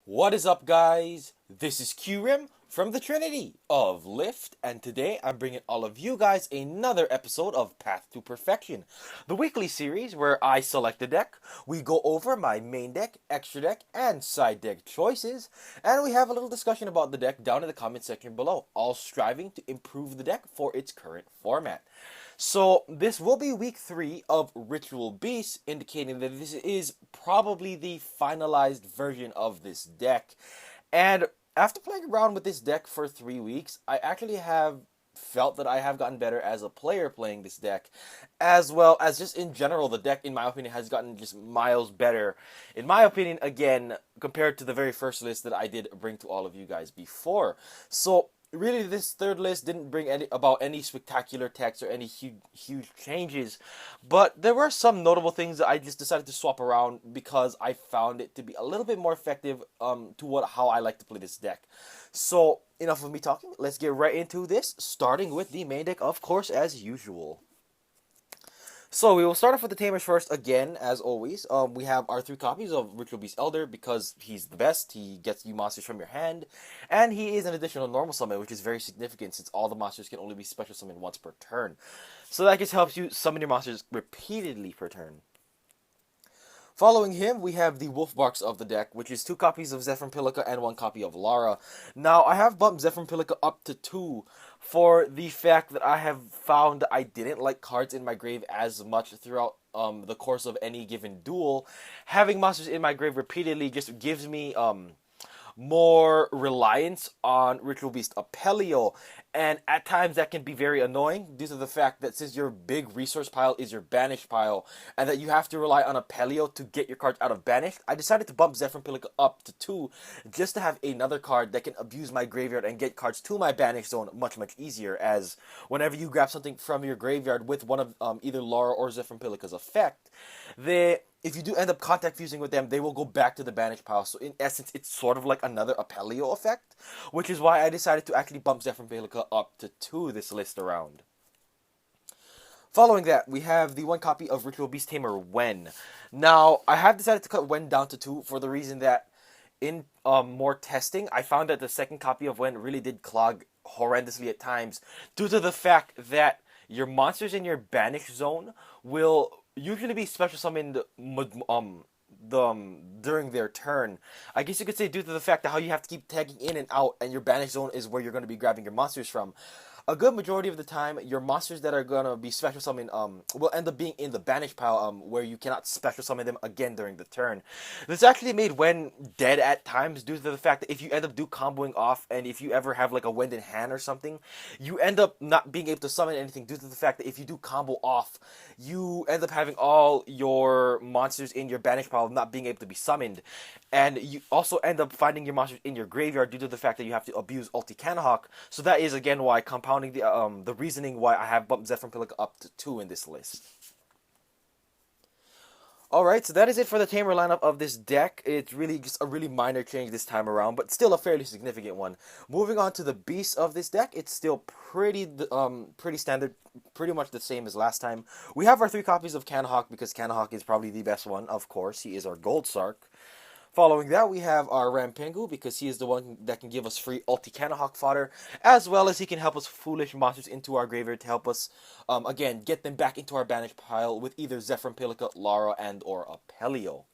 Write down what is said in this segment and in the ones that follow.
What is up, guys? This is Kyurem from the Trinity of Lift, and today I'm bringing all of you guys another episode of Path to Perfection, the weekly series where I select a deck, we go over my main deck, extra deck, and side deck choices, and we have a little discussion about the deck down in the comment section below, all striving to improve the deck for its current format. So this will be week 3 of Ritual Beast, indicating that this is probably the finalized version of this deck. And after playing around with this deck for 3 weeks, I actually have felt that I have gotten better as a player playing this deck, as well as just in general, the deck, in my opinion, has gotten just miles better, in my opinion, again, compared to the very first list that I did bring to all of you guys before. So really, this third list didn't bring any spectacular text or any huge changes, but there were some notable things that I just decided to swap around because I found it to be a little bit more effective to how I like to play this deck. So enough of me talking. Let's get right into this, starting with the main deck, of course, as usual. So we will start off with the Tamers first again, as always. We have our 3 copies of Ritual Beast Elder because he's the best. He gets you monsters from your hand, and he is an additional normal summon, which is very significant since all the monsters can only be special summoned once per turn. So that just helps you summon your monsters repeatedly per turn. Following him, we have the Wolfbarks of the deck, which is 2 copies of Zephyr Pilica and 1 copy of Lara. Now, I have bumped Zephyr Pilica up to 2 for the fact that I have found I didn't like cards in my grave as much throughout the course of any given duel. Having monsters in my grave repeatedly just gives me more reliance on Ritual Beast Apelio, and at times that can be very annoying due to the fact that since your big resource pile is your banished pile, and that you have to rely on Apelio to get your cards out of banished, I decided to bump Zephyr Pilica up to 2 just to have another card that can abuse my graveyard and get cards to my banished zone much easier, as whenever you grab something from your graveyard with one of either Laura or Zephyr Pilica's effect, if you do end up contact fusing with them, they will go back to the banished pile. So in essence, it's sort of like another Apelio effect, which is why I decided to actually bump Zephyr Pelica up to 2 this list around. Following that, we have the 1 copy of Ritual Beast Tamer Wen. Now, I have decided to cut Wen down to 2 for the reason that in more testing, I found that the 2nd copy of Wen really did clog horrendously at times due to the fact that your monsters in your banished zone will usually be special summoned during their turn. I guess you could say due to the fact that how you have to keep tagging in and out, and your banished zone is where you're going to be grabbing your monsters from. A good majority of the time, your monsters that are gonna be special summoned will end up being in the banish pile where you cannot special summon them again during the turn. This actually made Wen dead at times due to the fact that if you end up comboing off, and if you ever have like a Wind in hand or something, you end up not being able to summon anything due to the fact that if you do combo off, you end up having all your monsters in your banish pile not being able to be summoned, and you also end up finding your monsters in your graveyard due to the fact that you have to abuse Ulti Canahawk. So that is again why compounding the reasoning why I have bumped Zephyr Pilica up to 2 in this list. Alright, so that is it for the Tamer lineup of this deck. It's really just a really minor change this time around, but still a fairly significant one. Moving on to the beast of this deck, it's still pretty standard, pretty much the same as last time. We have our 3 copies of Canahawk because Canahawk is probably the best one, of course. He is our Gold Sark. Following that, we have our Rampengu, because he is the one that can give us free Ulti Canahawk fodder, as well as he can help us foolish monsters into our graveyard to help us, again, get them back into our banished pile with either Zephyr Pilica, Lara, and or Apelio.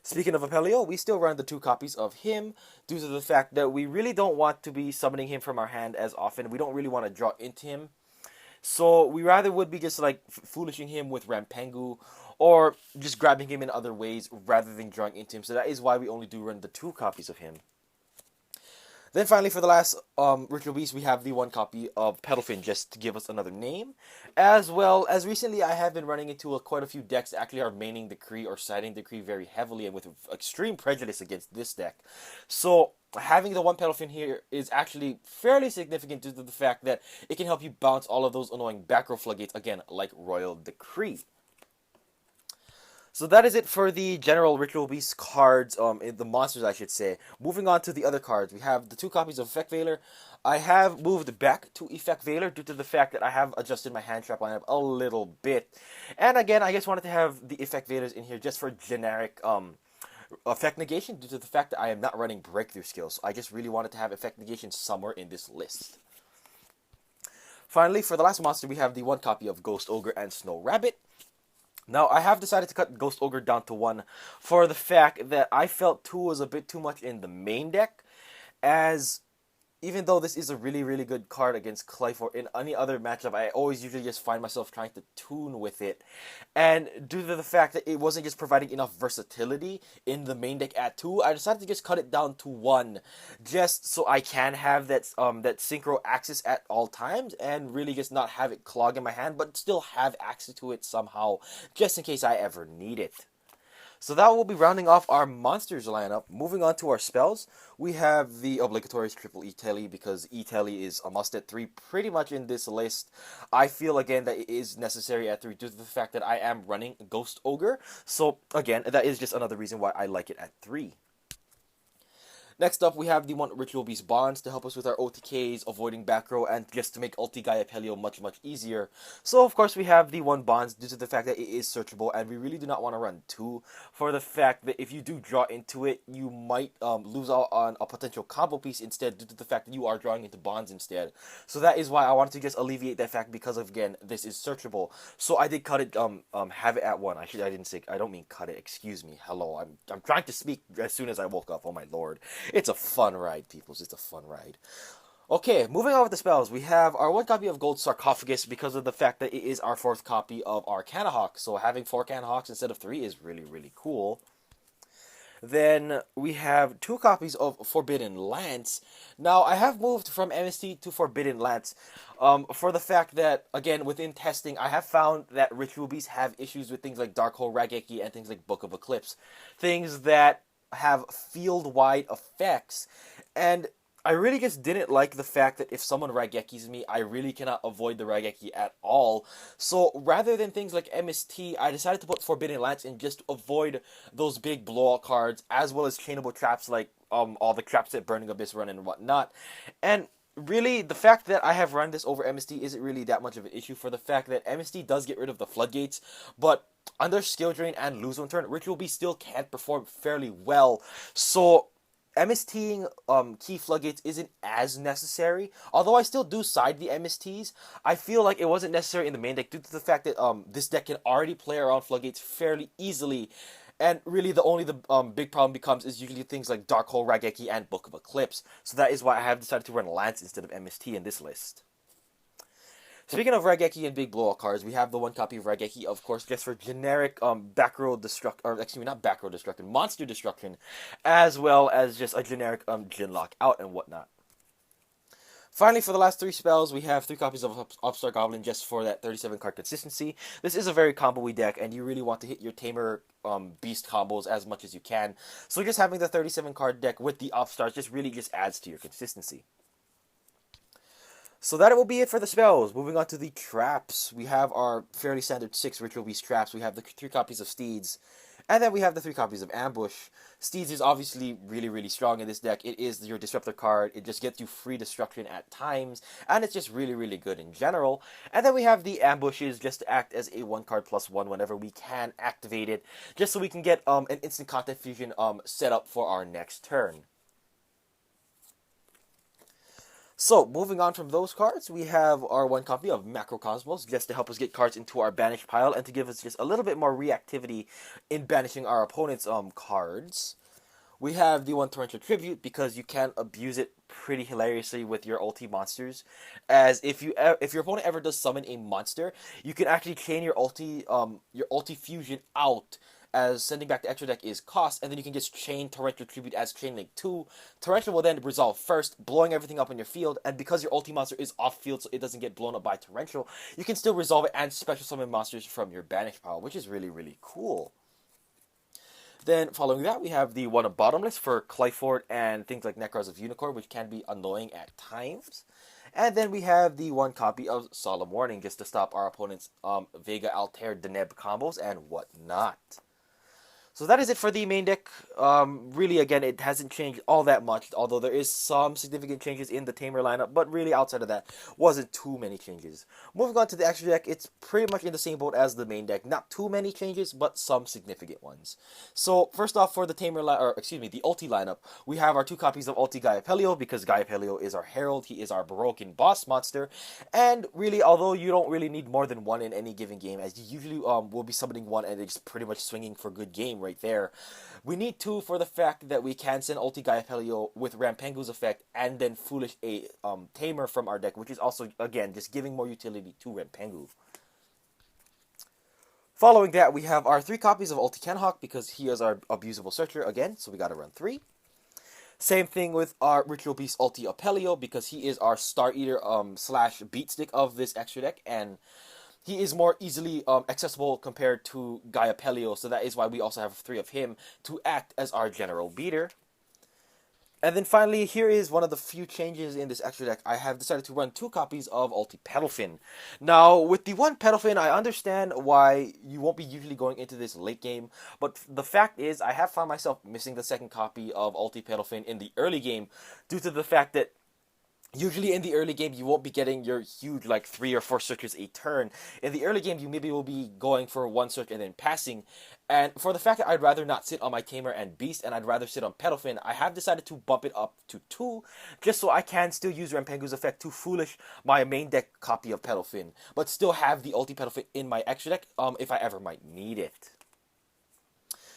Speaking of Apelio, we still run the 2 copies of him due to the fact that we really don't want to be summoning him from our hand as often. We don't really want to draw into him. So we rather would be just like foolishing him with Rampengu or just grabbing him in other ways rather than drawing into him. So that is why we only do run the 2 copies of him. Then finally, for the last Ritual Beast, we have the 1 copy of Petalfin, just to give us another name. As well as recently, I have been running into quite a few decks that actually are maining Decree or siding Decree very heavily and with extreme prejudice against this deck. So having the 1 Petalfin here is actually fairly significant due to the fact that it can help you bounce all of those annoying back row floodgates, again, like Royal Decree. So that is it for the general Ritual Beast cards, the monsters I should say. Moving on to the other cards, we have the 2 copies of Effect Veiler. I have moved back to Effect Veiler due to the fact that I have adjusted my hand trap lineup a little bit. And again, I just wanted to have the Effect Veilers in here just for generic effect negation due to the fact that I am not running breakthrough skills. So I just really wanted to have effect negation somewhere in this list. Finally, for the last monster, we have the one copy of Ghost Ogre and Snow Rabbit. Now, I have decided to cut Ghost Ogre down to 1 for the fact that I felt 2 was a bit too much in the main deck, as even though this is a really, really good card against Clayford, in any other matchup, I always usually just find myself trying to tune with it. And due to the fact that it wasn't just providing enough versatility in the main deck at 2, I decided to just cut it down to 1, just so I can have that synchro access at all times, and really just not have it clog in my hand, but still have access to it somehow, just in case I ever need it. So that will be rounding off our monsters lineup. Moving on to our spells, we have the obligatory triple E-Telly, because E-Telly is a must at 3 pretty much in this list. I feel again that it is necessary at 3 due to the fact that I am running Ghost Ogre. So again, that is just another reason why I like it at 3. Next up, we have the one Ritual Beast Bonds to help us with our OTKs, avoiding back row, and just to make Ulti Gaia Pelio much, much easier. So, of course, we have the one Bonds due to the fact that it is searchable, and we really do not want to run 2 for the fact that if you do draw into it, you might lose out on a potential combo piece instead due to the fact that you are drawing into Bonds instead. So that is why I wanted to just alleviate that fact because, again, this is searchable. So I did cut it, have it at 1. I don't mean cut it, excuse me. Hello, I'm trying to speak as soon as I woke up, oh my lord. It's a fun ride, peoples. It's a fun ride. Okay, moving on with the spells. We have our one copy of Gold Sarcophagus because of the fact that it is our 4th copy of our Canahawk. So having 4 Canahawks instead of 3 is really, really cool. Then we have 2 copies of Forbidden Lance. Now, I have moved from MST to Forbidden Lance for the fact that, again, within testing, I have found that Ritual Beasts have issues with things like Dark Hole Raigeki and things like Book of Eclipse. Things that have field-wide effects, and I really just didn't like the fact that if someone Raigekis me, I really cannot avoid the Raigeki at all. So rather than things like MST, I decided to put Forbidden Lance in just to avoid those big blowout cards, as well as chainable traps like all the traps that Burning Abyss run and whatnot. And really, the fact that I have run this over MST isn't really that much of an issue for the fact that MST does get rid of the floodgates, but under Skill Drain and Lose One Turn, Ritual Beast still can perform fairly well. So MSTing key floodgates isn't as necessary. Although I still do side the MSTs, I feel like it wasn't necessary in the main deck due to the fact that this deck can already play around floodgates fairly easily. And really, the big problem becomes is usually things like Dark Hole Raigeki and Book of Eclipse. So that is why I have decided to run Lance instead of MST in this list. Speaking of Raigeki and big blowout cards, we have the one copy of Raigeki, of course, just for generic back row destruct, or excuse me, not back row destruction, monster destruction, as well as just a generic Jin Lock out and whatnot. Finally, for the last 3 spells, we have 3 copies of Upstart Goblin just for that 37 card consistency. This is a very combo-y deck, and you really want to hit your Tamer Beast combos as much as you can. So just having the 37 card deck with the Upstarts just really just adds to your consistency. So that will be it for the spells. Moving on to the traps. We have our fairly standard 6 Ritual Beast traps. We have the 3 copies of Steeds. And then we have the 3 copies of Ambush. Steeds is obviously really, really strong in this deck. It is your Disruptor card. It just gets you free destruction at times. And it's just really, really good in general. And then we have the Ambushes just to act as a 1 card plus 1 whenever we can activate it. Just so we can get an instant content fusion set up for our next turn. So, moving on from those cards, we have our one copy of Macrocosmos, just to help us get cards into our banish pile, and to give us just a little bit more reactivity in banishing our opponent's cards. We have the one Torrential Tribute, because you can abuse it pretty hilariously with your ulti monsters, as if your opponent ever does summon a monster, you can actually chain your ulti fusion out, as sending back the extra deck is cost, and then you can just chain Torrential Tribute as Chain Link 2. Torrential will then resolve first, blowing everything up in your field, and because your ulti monster is off field so it doesn't get blown up by Torrential, you can still resolve it and special summon monsters from your banish pile, which is really, really cool. Then, following that, we have the one of Bottomless for Clayford and things like Necros of Unicorn, which can be annoying at times. And then we have the one copy of Solemn Warning, just to stop our opponent's Vega Altair Deneb combos and whatnot. So that is it for the main deck. Really, again, it hasn't changed all that much, although there is some significant changes in the Tamer lineup, but really outside of that, wasn't too many changes. Moving on to the extra deck, it's pretty much in the same boat as the main deck. Not too many changes, but some significant ones. So first off, for the the ulti lineup, we have our 2 copies of ulti Gaia because Gaia is our herald, he is our Baroque boss monster, and really, although you don't really need more than 1 in any given game, as you usually will be summoning 1 and it's pretty much swinging for good game right there. We need 2 for the fact that we can send ulti Gaia with Rampengu's effect and then Foolish a Tamer from our deck, which is also, again, just giving more utility to Rampengu. Following that, we have our 3 copies of ulti Kenhawk because he is our abusable searcher again, so we gotta run 3. Same thing with our Ritual Beast ulti Apelio because he is our Star Eater slash beat stick of this extra deck, and he is more easily accessible compared to Gaia Pelio, so that is why we also have 3 of him to act as our general beater. And then finally, here is one of the few changes in this extra deck. I have decided to run 2 copies of ulti Petalfin. Now, with the 1 Petalfin, I understand why you won't be usually going into this late game, but the fact is, I have found myself missing the 2nd copy of ulti Petalfin in the early game due to the fact that usually in the early game, you won't be getting your huge, like, 3 or 4 searches a turn. In the early game, you maybe will be going for 1 search and then passing. And for the fact that I'd rather not sit on my Tamer and Beast, and I'd rather sit on Petalfin, I have decided to bump it up to 2, just so I can still use Rampengu's effect to Foolish my main deck copy of Petalfin, but still have the ulti Petalfin in my extra deck, if I ever might need it.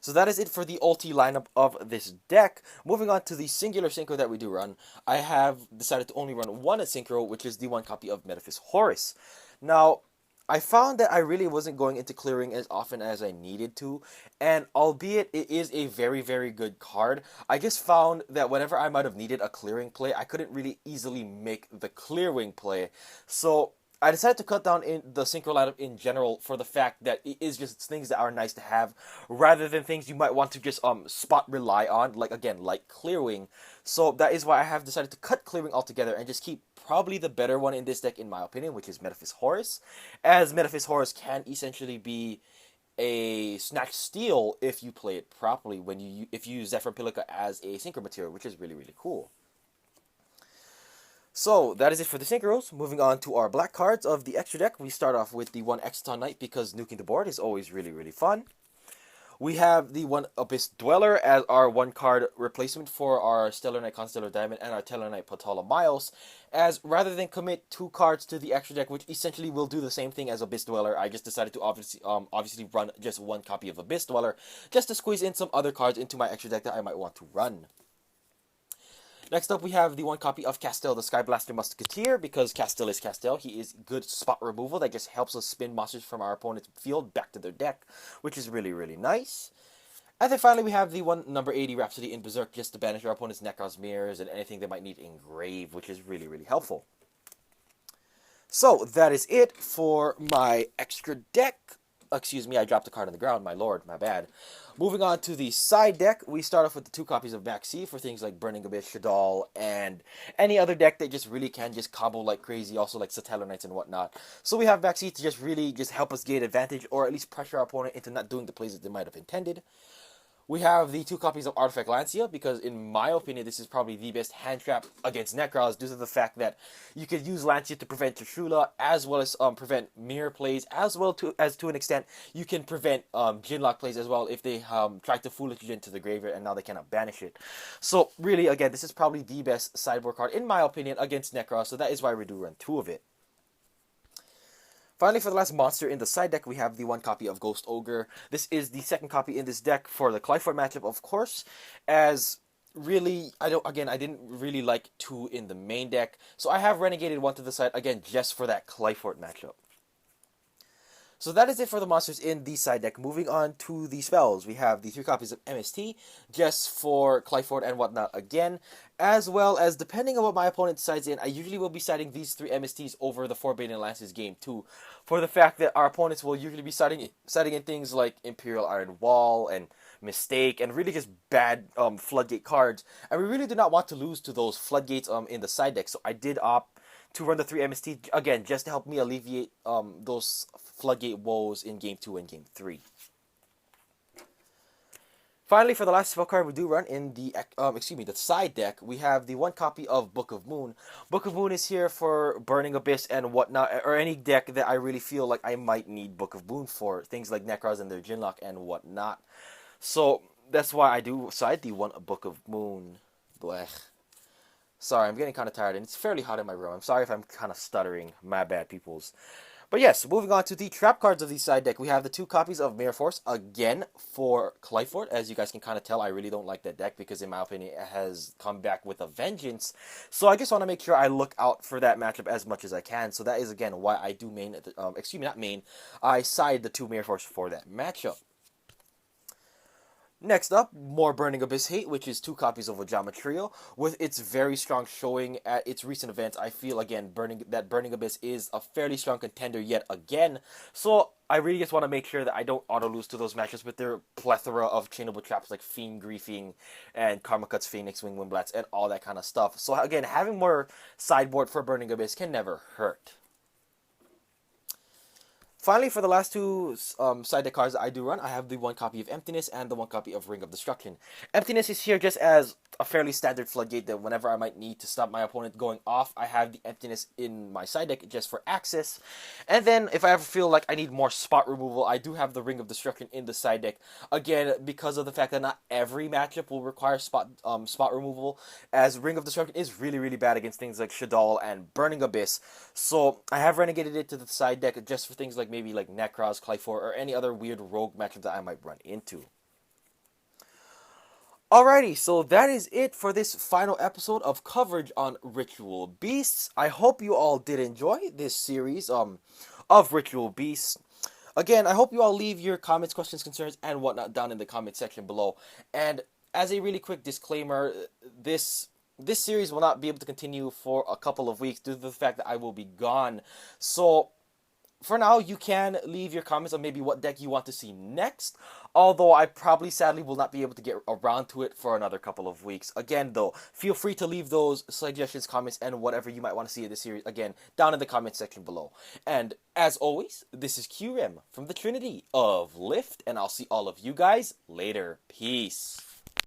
So that is it for the ulti lineup of this deck. Moving on to the singular synchro that we do run, I have decided to only run 1 synchro, which is the 1 copy of Metaphys Horus. Now, I found that I really wasn't going into clearing as often as I needed to, and albeit it is a very, very good card, I just found that whenever I might have needed a clearing play, I couldn't really easily make the clearing play. So I decided to cut down in the synchro lineup in general for the fact that it is just things that are nice to have rather than things you might want to just spot rely on, like clearing. So that is why I have decided to cut clearing altogether and just keep probably the better one in this deck in my opinion, which is Metaphys Horus, as Metaphys Horus can essentially be a snatch steal if you play it properly if you use Zephyr Pilica as a synchro material, which is really, really cool. So, that is it for the synchros. Moving on to our black cards of the extra deck. We start off with the 1 Exciton Knight because nuking the board is always really, really fun. We have the 1 Abyss Dweller as our 1 card replacement for our Stellar Knight Constellar Diamond and our Stellar Knight Ptolemy, as rather than commit 2 cards to the extra deck, which essentially will do the same thing as Abyss Dweller, I just decided to obviously run just 1 copy of Abyss Dweller, just to squeeze in some other cards into my extra deck that I might want to run. Next up, we have the 1 copy of Castel, the Skyblaster Musketeer, because Castel is Castel. He is good spot removal that just helps us spin monsters from our opponent's field back to their deck, which is really, really nice. And then finally, we have the 1 number 80 Rhapsody in Berserk, just to banish our opponent's Necros Mirrors and anything they might need engrave, which is really, really helpful. So, that is it for my extra deck. Excuse me, I dropped a card on the ground, my lord, my bad. Moving on to the side deck, we start off with the 2 copies of Maxi for things like Burning Abyss, Shadal, and any other deck that just really can just combo like crazy, also like Satellar Knights and whatnot. So we have Maxi to just really just help us gain advantage, or at least pressure our opponent into not doing the plays that they might have intended. We have the 2 copies of Artifact Lancia, because in my opinion, this is probably the best hand trap against Necros, due to the fact that you could use Lancia to prevent Trishula, as well as prevent mirror plays, as well as to an extent, you can prevent Jinlock plays as well if they try to Foolish Jin to the graveyard and now they cannot banish it. So really, again, this is probably the best sideboard card, in my opinion, against Necros, so that is why we do run 2 of it. Finally, for the last monster in the side deck, we have the 1 copy of Ghost Ogre. This is the 2nd copy in this deck for the Clyford matchup, of course, as really, I didn't really like 2 in the main deck, so I have renegated 1 to the side, again, just for that Clyford matchup. So that is it for the monsters in the side deck. Moving on to the spells, we have the 3 copies of MST, just for Clyford and whatnot again, as well as, depending on what my opponent decides in, I usually will be siding these 3 MSTs over the Forbidden Lances game too, for the fact that our opponents will usually be siding in things like Imperial Iron Wall and Mistake, and really just bad Floodgate cards, and we really do not want to lose to those Floodgates in the side deck, so I did opt to run the 3 MST, again, just to help me alleviate those Floodgate woes in Game 2 and Game 3. Finally, for the last spell card we do run in the the side deck, we have the one copy of Book of Moon. Book of Moon is here for Burning Abyss and whatnot, or any deck that I really feel like I might need Book of Moon for, things like Necros and their Jinlock and whatnot. So that's why I do side the one Book of Moon. Blech. Sorry, I'm getting kind of tired, and it's fairly hot in my room. I'm sorry if I'm kind of stuttering. My bad, peoples. But yes, moving on to the trap cards of the side deck, we have the 2 copies of Mirror Force, again, for Cliford. As you guys can kind of tell, I really don't like that deck, because in my opinion, it has come back with a vengeance. So I just want to make sure I look out for that matchup as much as I can. So that is, again, why I do main, not main, I side the 2 Mirror Force for that matchup. Next up, more Burning Abyss hate, which is 2 copies of Ojama Trio. With its very strong showing at its recent events, I feel, again, Burning Abyss is a fairly strong contender yet again. So I really just want to make sure that I don't auto-lose to those matches with their plethora of chainable traps like Fiend Griefing and Karma Cuts Phoenix, Wing Wimblats, and all that kind of stuff. So again, having more sideboard for Burning Abyss can never hurt. Finally, for the last 2 side deck cards that I do run, I have the 1 copy of Emptiness and the 1 copy of Ring of Destruction. Emptiness is here just as a fairly standard floodgate that whenever I might need to stop my opponent going off, I have the Emptiness in my side deck just for access. And then, if I ever feel like I need more spot removal, I do have the Ring of Destruction in the side deck. Again, because of the fact that not every matchup will require spot removal, as Ring of Destruction is really, really bad against things like Shaddoll and Burning Abyss. So, I have renegated it to the side deck just for things like maybe like Necros, Clifor, or any other weird rogue matchup that I might run into. Alrighty, so that is it for this final episode of coverage on Ritual Beasts. I hope you all did enjoy this series of Ritual Beasts. Again, I hope you all leave your comments, questions, concerns, and whatnot down in the comment section below. And as a really quick disclaimer, this series will not be able to continue for a couple of weeks due to the fact that I will be gone. So for now, you can leave your comments on maybe what deck you want to see next, although I probably, sadly, will not be able to get around to it for another couple of weeks. Again, though, feel free to leave those suggestions, comments, and whatever you might want to see in this series, again, down in the comment section below. And, as always, this is Kyurem from the Trinity of Lift, and I'll see all of you guys later. Peace.